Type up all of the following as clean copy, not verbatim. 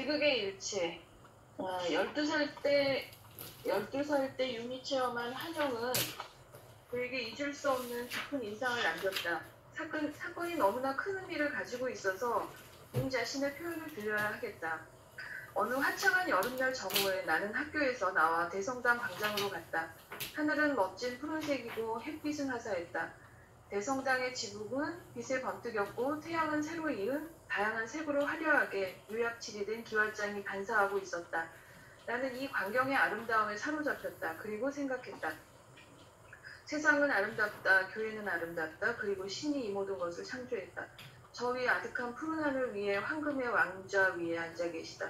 비극의 일치. 12살 때 유미 체험한 한영은 그에게 잊을 수 없는 깊은 인상을 남겼다. 사건이 너무나 큰 의미를 가지고 있어서 본 자신의 표현을 드려야 하겠다. 어느 화창한 여름날 정오에 나는 학교에서 나와 대성당 광장으로 갔다. 하늘은 멋진 푸른색이고 햇빛은 화사했다. 대성당의 지붕은 빛에 번뜩였고 태양은 새로 이은 다양한 색으로 화려하게 유약칠이된 기와장이 반사하고 있었다. 나는 이 광경의 아름다움에 사로잡혔다. 그리고 생각했다. 세상은 아름답다. 교회는 아름답다. 그리고 신이 이 모든 것을 창조했다. 저 위 아득한 푸른 하늘 위에 황금의 왕좌 위에 앉아 계시다.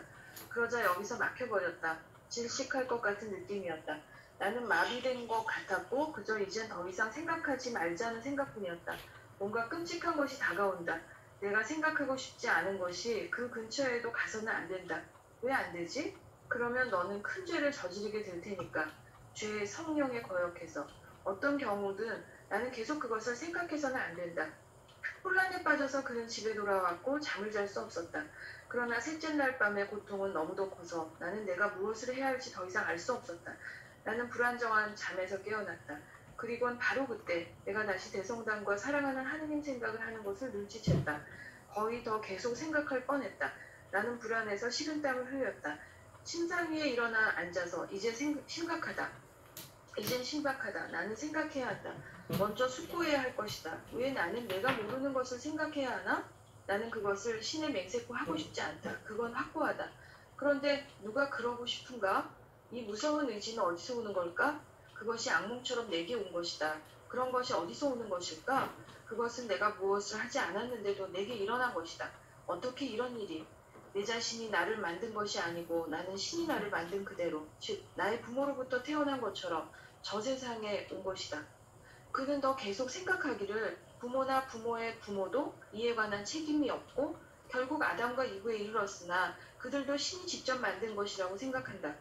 그러자 여기서 막혀버렸다. 질식할 것 같은 느낌이었다. 나는 마비된 것 같았고 그저 이젠 더 이상 생각하지 말자는 생각뿐이었다. 뭔가 끔찍한 것이 다가온다. 내가 생각하고 싶지 않은 것이 그 근처에도 가서는 안 된다. 왜 안 되지? 그러면 너는 큰 죄를 저지르게 될 테니까. 죄의 성령에 거역해서. 어떤 경우든 나는 계속 그것을 생각해서는 안 된다. 혼란에 빠져서 그는 집에 돌아왔고 잠을 잘 수 없었다. 그러나 셋째 날 밤의 고통은 너무도 커서 나는 내가 무엇을 해야 할지 더 이상 알 수 없었다. 나는 불안정한 잠에서 깨어났다. 그리곤 바로 그때 내가 다시 대성당과 사랑하는 하느님 생각을 하는 것을 눈치챘다. 거의 더 계속 생각할 뻔했다. 나는 불안해서 식은땀을 흘렸다. 침상 위에 일어나 앉아서 이제 심각하다. 이젠 심각하다. 나는 생각해야 한다. 먼저 숙고해야 할 것이다. 왜 나는 내가 모르는 것을 생각해야 하나? 나는 그것을 신의 맹세코 하고 싶지 않다. 그건 확고하다. 그런데 누가 그러고 싶은가? 이 무서운 의지는 어디서 오는 걸까? 그것이 악몽처럼 내게 온 것이다. 그런 것이 어디서 오는 것일까? 그것은 내가 무엇을 하지 않았는데도 내게 일어난 것이다. 어떻게 이런 일이? 내 자신이 나를 만든 것이 아니고 나는 신이 나를 만든 그대로, 즉 나의 부모로부터 태어난 것처럼 저 세상에 온 것이다. 그는 더 계속 생각하기를 부모나 부모의 부모도 이에 관한 책임이 없고 결국 아담과 이브에 이르렀으나 그들도 신이 직접 만든 것이라고 생각한다.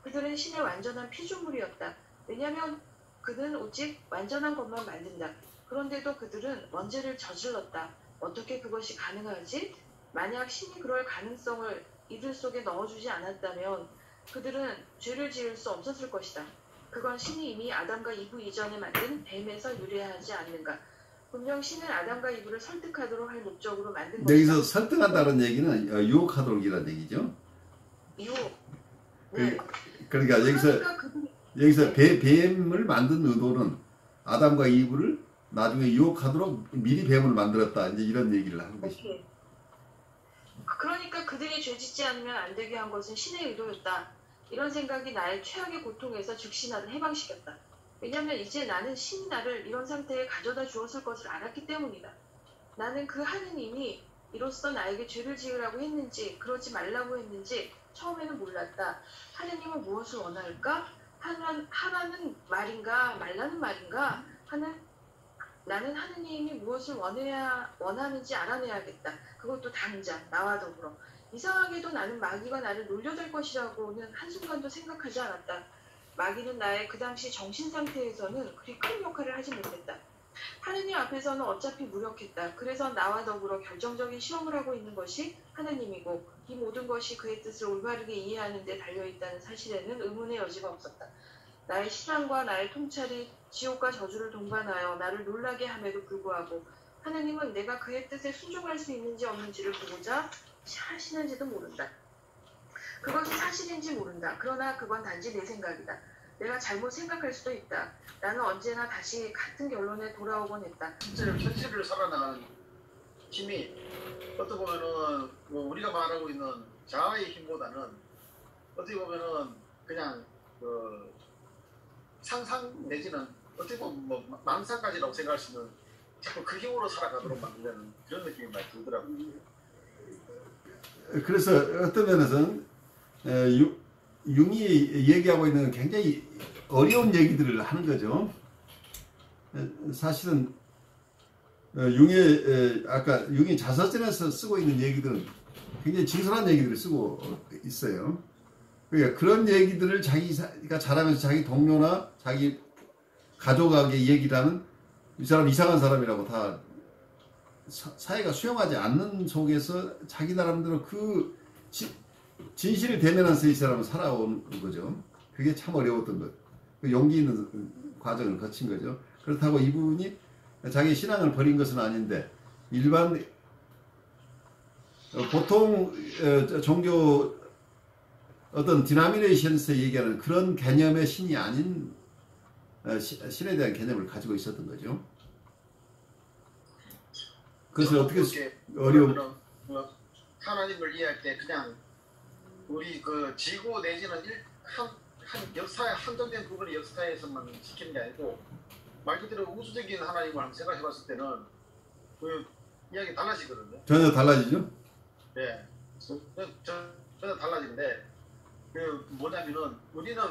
그들은 신의 완전한 피조물이었다. 왜냐하면 그는 오직 완전한 것만 만든다. 그런데도 그들은 원죄를 저질렀다. 어떻게 그것이 가능하지? 만약 신이 그럴 가능성을 이들 속에 넣어주지 않았다면 그들은 죄를 지을 수 없었을 것이다. 그건 신이 이미 아담과 이브 이전에 만든 뱀에서 유래하지 않는가. 분명 신은 아담과 이브를 설득하도록 할 목적으로 만든 것이다. 여기서 설득한다는 얘기는 유혹하도록이라는 얘기죠. 유혹. 네. 그러니까 여기서 뱀을 만든 의도는 아담과 이브를 나중에 유혹하도록 미리 뱀을 만들었다. 이제 이런 얘기를 하는 것이죠. 그러니까 그들이 죄짓지 않으면 안 되게 한 것은 신의 의도였다. 이런 생각이 나의 최악의 고통에서 즉시 나를 해방시켰다. 왜냐하면 이제 나는 신이 나를 이런 상태에 가져다 주었을 것을 알았기 때문이다. 나는 그 하느님이 이로써 나에게 죄를 지으라고 했는지 그러지 말라고 했는지 처음에는 몰랐다. 하느님은 무엇을 원할까? 하라는 말인가 말라는 말인가 나는 하느님이 무엇을 원하는지 알아내야겠다. 그것도 당장 나와 더불어. 이상하게도 나는 마귀가 나를 놀려댈 것이라고는 한순간도 생각하지 않았다. 마귀는 나의 그 당시 정신상태에서는 그리 큰 역할을 하지 못했다. 하느님 앞에서는 어차피 무력했다. 그래서 나와 더불어 결정적인 실험을 하고 있는 것이 하느님이고 이 모든 것이 그의 뜻을 올바르게 이해하는 데 달려있다는 사실에는 의문의 여지가 없었다. 나의 신앙과 나의 통찰이 지옥과 저주를 동반하여 나를 놀라게 함에도 불구하고 하느님은 내가 그의 뜻에 순종할 수 있는지 없는지를 보고자 하시는지도 모른다. 그것이 사실인지 모른다. 그러나 그건 단지 내 생각이다. 내가 잘못 생각할 수도 있다. 나는 언제나 다시 같은 결론에 돌아오곤 했다. 실제로 현실을 살아나가는 힘이 어떻게 보면은 우리가 말하고 있는 자아의 힘보다는 어떻게 보면은 그냥 상상 내지는 어떻게 보면 망상까지라고 생각할 수 있는 자꾸 그 힘으로 살아가도록 만드는 그런 느낌이 많이 들더라고요. 그래서 어떤 면에서는 융이 얘기하고 있는 굉장히 어려운 얘기들을 하는 거죠. 사실은 아까 융이 자서전에서 쓰고 있는 얘기들은 굉장히 진솔한 얘기들을 쓰고 있어요. 그러니까 그런 얘기들을 자기가 자라면서 자기 동료나 자기 가족에게 얘기를 하면 이 사람 이상한 사람이라고 다 사회가 수용하지 않는 속에서 자기 나름대로 진실을 대면하면서 이 사람은 살아온 거죠. 그게 참 어려웠던 것. 그 용기 있는 과정을 거친 거죠. 그렇다고 이분이 자기 신앙을 버린 것은 아닌데 일반 보통 종교 어떤 디나미네이션에서 얘기하는 그런 개념의 신이 아닌 신에 대한 개념을 가지고 있었던 거죠. 그것을 어떻게 어려운 하나님을 이해할 때 그냥 우리 그 지구 내지는 한 역사에 한정된 부분의 역사에서만 지키는 게 아니고 말 그대로 우주적인 하나님을 한번 생각해 봤을 때는 그 이야기 달라지거든요. 전혀 달라지죠? 네. 전혀 달라지는데 그 뭐냐면은 우리는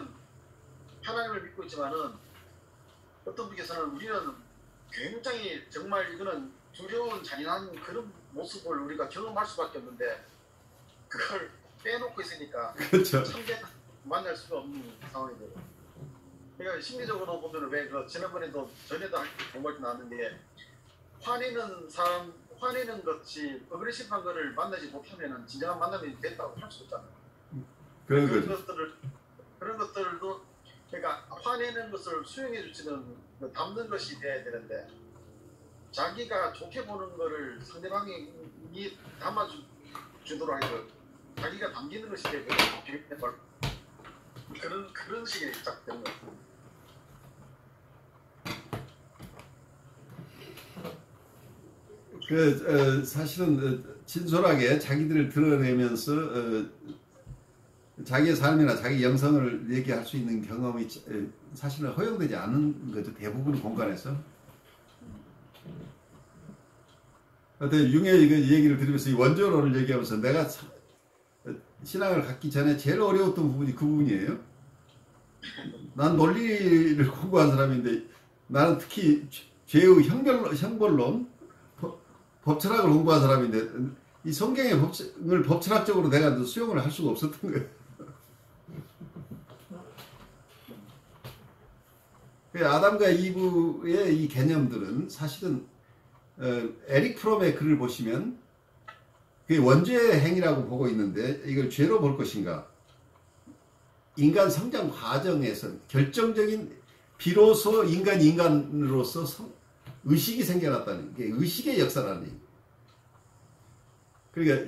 하나님을 믿고 있지만은 어떤 분께서는 우리는 굉장히 정말 이거는 두려운 잔인한 그런 모습을 우리가 경험할 수밖에 없는데 그걸 빼놓고 있으니까 그렇죠. 참견 만날 수가 없는 상황이 돼요. 그러니까 심리적으로 보면 왜 그 지난번에도 전에도 공부할 때 나왔는데 화내는 것이 어그레시브한 거를 만나지 못하면은 진정한 만남이 됐다고 할 수 없잖아요. 그런 것들도 그러니까 화내는 것을 수용해 주시는 담는 것이 돼야 되는데 자기가 좋게 보는 거를 상대방이 담아주도록 하고 자기가 담기는 것이 되고 그런 식의 시작되는 거예요. 사실은 진솔하게 자기들을 드러내면서 자기의 삶이나 자기 영성을 얘기할 수 있는 경험이 사실은 허용되지 않은 거죠. 대부분 공간에서. 융의 얘기를 들으면서 이 원조론을 얘기하면서 내가 신앙을 갖기 전에 제일 어려웠던 부분이 그 부분이에요. 난 논리를 공부한 사람인데 나는 특히 죄의 형벌론, 법철학을 공부한 사람인데 이 성경의 법을 법철학적으로 내가 수용을 할 수가 없었던 거예요. 아담과 이브의 이 개념들은 사실은 에릭 프롬의 글을 보시면 그게 원죄의 행위라고 보고 있는데 이걸 죄로 볼 것인가? 인간 성장 과정에서 결정적인 비로소 인간으로서 의식이 생겨났다는 게 의식의 역사라는 얘기. 그러니까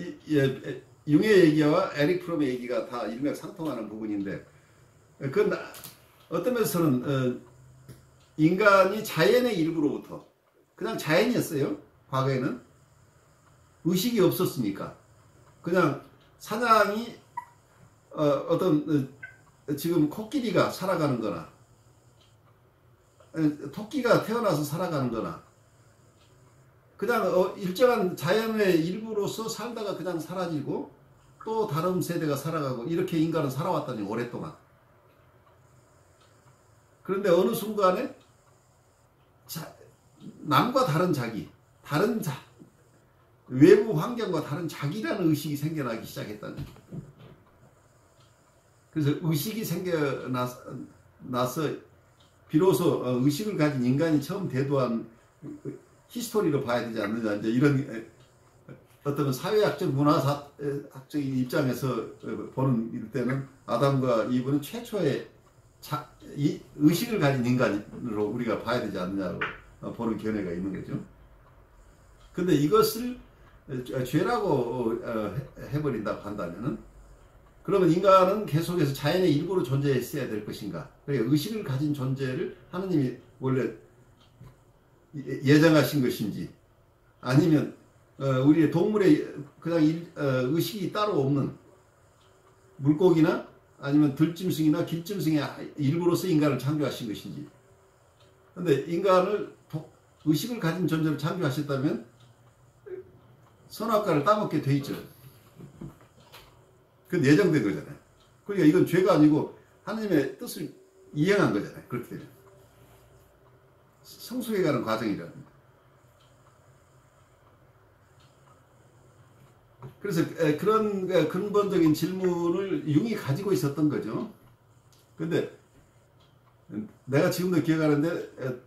융의 얘기와 에릭 프롬의 얘기가 다 일맥상통하는 부분인데 그건 어떤 면에서는 인간이 자연의 일부로부터 그냥 자연이었어요. 과거에는 의식이 없었으니까 그냥 사냥이 지금 코끼리가 살아가는 거나 토끼가 태어나서 살아가는 거나 그냥 일정한 자연의 일부로서 살다가 그냥 사라지고 또 다른 세대가 살아가고 이렇게 인간은 살아왔다니 오랫동안. 그런데 어느 순간에 남과 다른 자기, 외부 환경과 다른 자기라는 의식이 생겨나기 시작했다는 거예요. 그래서 의식이 생겨나서 비로소 의식을 가진 인간이 처음 대두한 히스토리로 봐야 되지 않느냐, 이제 이런 어떤 사회학적 문화학적인 입장에서 보는 때는 아담과 이브는 최초의 의식을 가진 인간으로 우리가 봐야 되지 않느냐로 보는 견해가 있는 거죠. 근데 이것을 죄라고 해버린다고 한다면은 그러면 인간은 계속해서 자연의 일부로 존재했어야 될 것인가? 그러니까 의식을 가진 존재를 하느님이 원래 예정하신 것인지 아니면 우리의 동물의 그냥 의식이 따로 없는 물고기나 아니면 들짐승이나 길짐승의 일부로서 인간을 창조하신 것인지. 근데 인간을 의식을 가진 존재로 창조하셨다면 선악과를 따먹게 돼 있죠. 그건 예정된 거잖아요. 그러니까 이건 죄가 아니고 하나님의 뜻을 이행한 거잖아요. 그렇게 되면. 성숙해가는 과정이라는 거예요. 그래서 그런 근본적인 질문을 융이 가지고 있었던 거죠. 근데 내가 지금도 기억하는데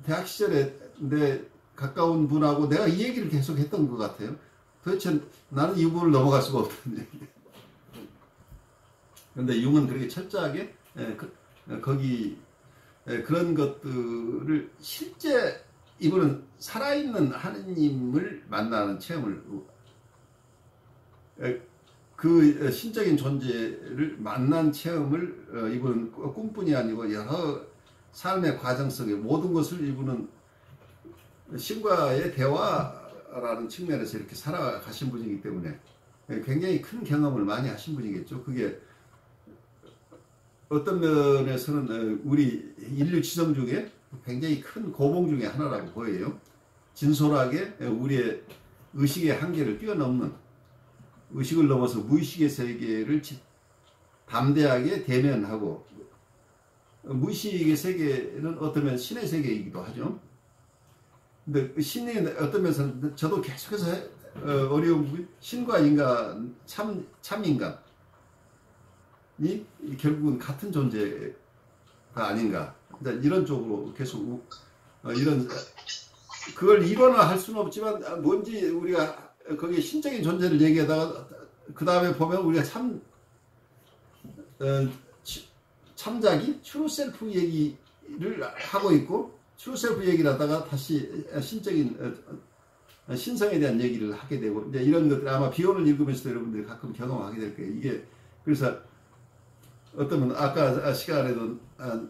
대학 시절에 내 가까운 분하고 내가 이 얘기를 계속 했던 것 같아요. 도대체 나는 이 부분을 넘어갈 수가 없다는 얘기. 그런데 융은 그렇게 철저하게 거기 그런 것들을 실제 이분은 살아있는 하느님을 만나는 체험을 그 신적인 존재를 만난 체험을 이분은 꿈뿐이 아니고 여러 삶의 과정 속에 모든 것을 이분은 신과의 대화라는 측면에서 이렇게 살아가신 분이기 때문에 굉장히 큰 경험을 많이 하신 분이겠죠. 그게 어떤 면에서는 우리 인류 지성 중에 굉장히 큰 고봉 중에 하나라고 보여요. 진솔하게 우리의 의식의 한계를 뛰어넘는, 의식을 넘어서 무의식의 세계를 담대하게 대면하고, 무의식의 세계는 어쩌면 신의 세계이기도 하죠. 근데 신이 어떤 면에서는 저도 계속해서 어려운 부분, 신과 인간, 참 인간이 결국은 같은 존재가 아닌가. 이런 쪽으로 계속 이런 그걸 일원화할 수는 없지만 뭔지 우리가 거기에 신적인 존재를 얘기하다가 그 다음에 보면 우리가 참자기 트루셀프 얘기를 하고 있고 트루셀프 얘기를 하다가 다시 신적인 신성에 대한 얘기를 하게 되고 이제 이런 것들 아마 비혼을 읽으면서도 여러분들이 가끔 경험하게 될 거예요. 이게 그래서 어떤 아까 시간에도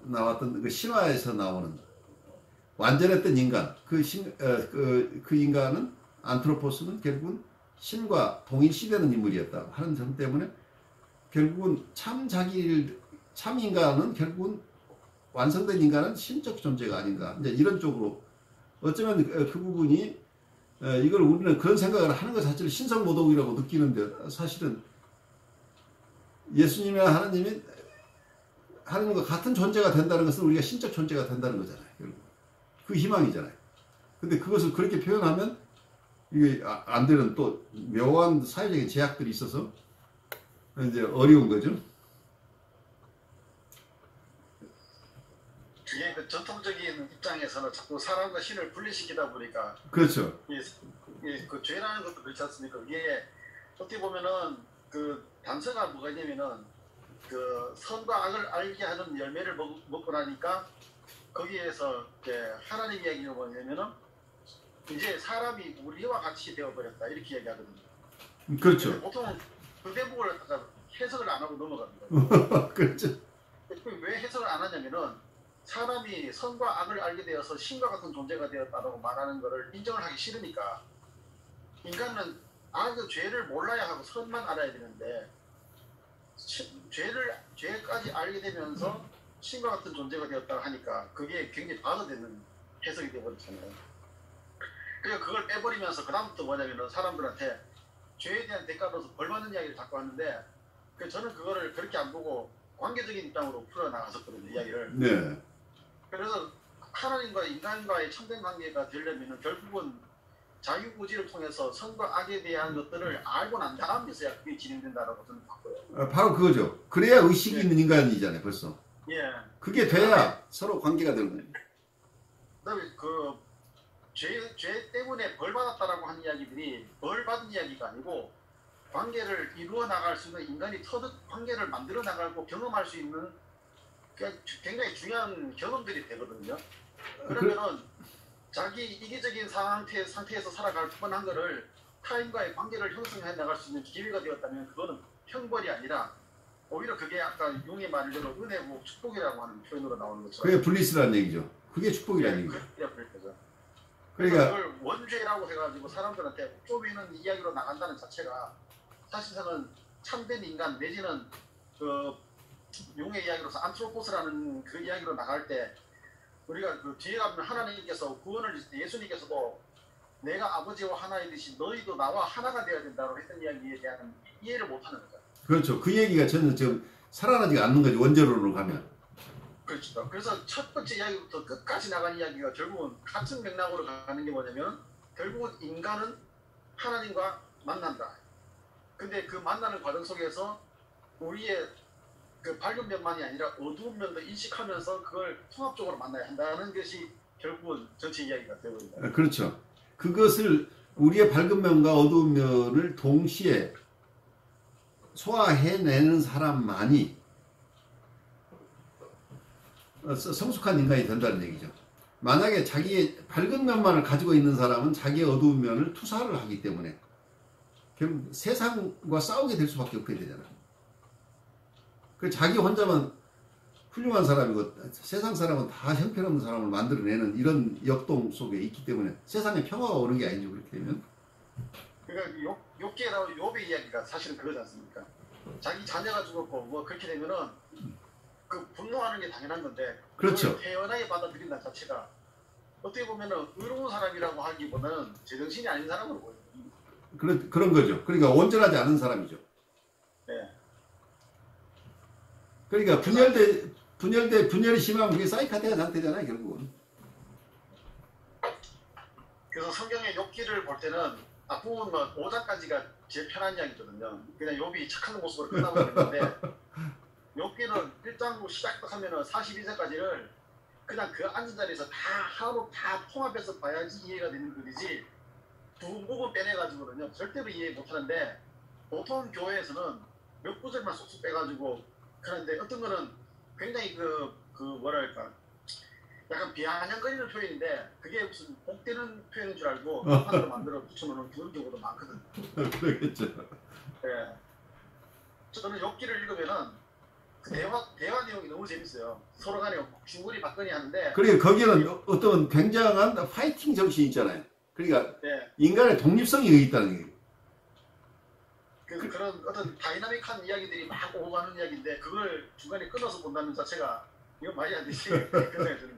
나왔던 그 신화에서 나오는 완전했던 인간 그 인간은 안트로포스는 결국은 신과 동일시되는 인물이었다 하는 점 때문에 결국은 참 인간은 결국은 완성된 인간은 신적 존재가 아닌가 이제 이런 쪽으로 어쩌면 그 부분이 이걸 우리는 그런 생각을 하는 것 자체를 신성모독이라고 느끼는데 사실은 예수님이나 하나님이 하나님과 같은 존재가 된다는 것은 우리가 신적 존재가 된다는 거잖아요. 결국. 그 희망이잖아요. 근데 그것을 그렇게 표현하면 이게 안 되는 또 묘한 사회적인 제약들이 있어서 이제 어려운 거죠. 그게 그 전통적인 입장에서는 자꾸 사람과 신을 분리시키다 보니까 그렇죠. 그 죄라는 것도 그렇지 않습니까? 이게 어떻게 보면은 그 단서가 뭐가 있냐면은 그 선과 악을 알게 하는 열매를 먹고 나니까 거기에서 하나님 이야기가 뭐냐면은 이제 사람이 우리와 같이 되어버렸다 이렇게 얘기하거든요. 그렇죠. 보통 그 대목을 해석을 안 하고 넘어갑니다. 그렇죠. 왜 해석을 안 하냐면은 사람이 선과 악을 알게 되어서 신과 같은 존재가 되었다고 말하는 것을 인정을 하기 싫으니까 인간은 악의 죄를 몰라야 하고 선만 알아야 되는데 죄까지 알게 되면서 신과 같은 존재가 되었다고 하니까 그게 굉장히 반어되는 해석이 되어버렸잖아요. 그러니까 그걸 빼버리면서 그 다음부터 뭐냐면은 사람들한테 죄에 대한 대가로서 벌받는 이야기를 자꾸 하는데 저는 그거를 그렇게 안 보고 관계적인 입장으로 풀어나갔었거든요, 이야기를. 네. 그래서 하나님과 인간과의 참된 관계가 되려면 결국은 자유구지를 통해서 선과 악에 대한 것들을 알고 난 다음에서야 그게 진행된다라고 저는 봤고요. 바로 그거죠. 그래야 의식이 있는 인간이잖아요, 벌써. 예. 그게 돼야 서로 관계가 되는 거예요. 그다음에 죄 때문에 벌 받았다라고 하는 이야기들이 벌 받은 이야기가 아니고 관계를 이루어 나갈 수 있는 인간이 터득 관계를 만들어 나가고 경험할 수 있는 굉장히 중요한 경험들이 되거든요. 그러면은 자기 이기적인 상태에서 살아갈 뻔한 거를 타인과의 관계를 형성해 나갈 수 있는 기회가 되었다면 그거는 형벌이 아니라 오히려 그게 아까 융의 말대로 은혜고 축복이라고 하는 표현으로 나오는 것처럼 그게 블리스라는 얘기죠. 그게 축복이라는 얘기죠. 그러니까 그걸 원죄라고 해가지고 사람들한테 쪼매는 이야기로 나간다는 자체가 사실상은 참된 인간 내지는 그 용의 이야기로서 안트로포스라는 그 이야기로 나갈 때 우리가 그 뒤에 가면 하나님께서 구원을 예수님께서도 내가 아버지와 하나이듯이 너희도 나와 하나가 되어야 된다고 했던 이야기에 대한 이해를 못하는 거죠. 그렇죠. 그 얘기가 저는 지금 살아나지 않는 거죠. 원죄로로 가면. 그렇죠. 그래서 첫 번째 이야기부터 끝까지 나간 이야기가 결국은 같은 맥락으로 가는 게 뭐냐면 결국은 인간은 하나님과 만난다. 근데 그 만나는 과정 속에서 우리의 그 밝은 면만이 아니라 어두운 면도 인식하면서 그걸 통합적으로 만나야 한다는 것이 결국은 전체 이야기가 되거든요. 그렇죠. 그것을 우리의 밝은 면과 어두운 면을 동시에 소화해내는 사람만이 성숙한 인간이 된다는 얘기죠. 만약에 자기의 밝은 면만을 가지고 있는 사람은 자기의 어두운 면을 투사를 하기 때문에 결국 세상과 싸우게 될 수밖에 없게 되잖아. 그 자기 혼자만 훌륭한 사람이고 세상 사람은 다 형편없는 사람을 만들어내는 이런 역동 속에 있기 때문에 세상에 평화가 오는 게 아니죠. 그렇게 되면. 그러니까 욥기라고 욥의 이야기가 사실은 그러지 않습니까? 자기 자녀가 죽었고 뭐 그렇게 되면은 그 분노하는 게 당연한 건데 그렇죠. 그걸 태연하게 받아들인다는 자체가 어떻게 보면은 의로운 사람이라고 하기보다는 제정신이 아닌 사람으로 보여요. 그런 거죠. 그러니까 온전하지 않은 사람이죠. 네. 그러니까 분열이 심하면 그게 사이카드가 상태잖아요, 결국은. 그래서 성경의 욥기를 볼 때는 앞부분 뭐 5장까지가 제일 편한 이야기거든요. 그냥 욥이 착한 모습으로 끝나버리는데 욥기는 1장으로 시작하면은 42장까지를 그냥 그 앉은 자리에서 다 하나로 다 통합해서 봐야지 이해가 되는 글이지 두 부분 빼내가지고는요 절대로 이해 못하는데 보통 교회에서는 몇 구절만 쏙쏙 빼가지고 그런데 어떤 거는 굉장히 그 뭐랄까 약간 비아냥거리는 표현인데 그게 무슨 복되는 표현인 줄 알고 한판으로 만들어 붙여놓는 그런 경우도 많거든요. 그러겠죠. 네. 저는 욥기를 읽으면은 그 대화 내용이 너무 재밌어요. 서로 간에 중거리 박근이 하는데 그러니까 거기에는 어떤 굉장한 파이팅 정신이 있잖아요. 그러니까 네. 인간의 독립성이 있다는 얘기예요. 그런 어떤 다이나믹한 이야기들이 막 오고 가는 이야기인데 그걸 중간에 끊어서 본다는 자체가 이건 말이 안 되지 그런 생각이 드는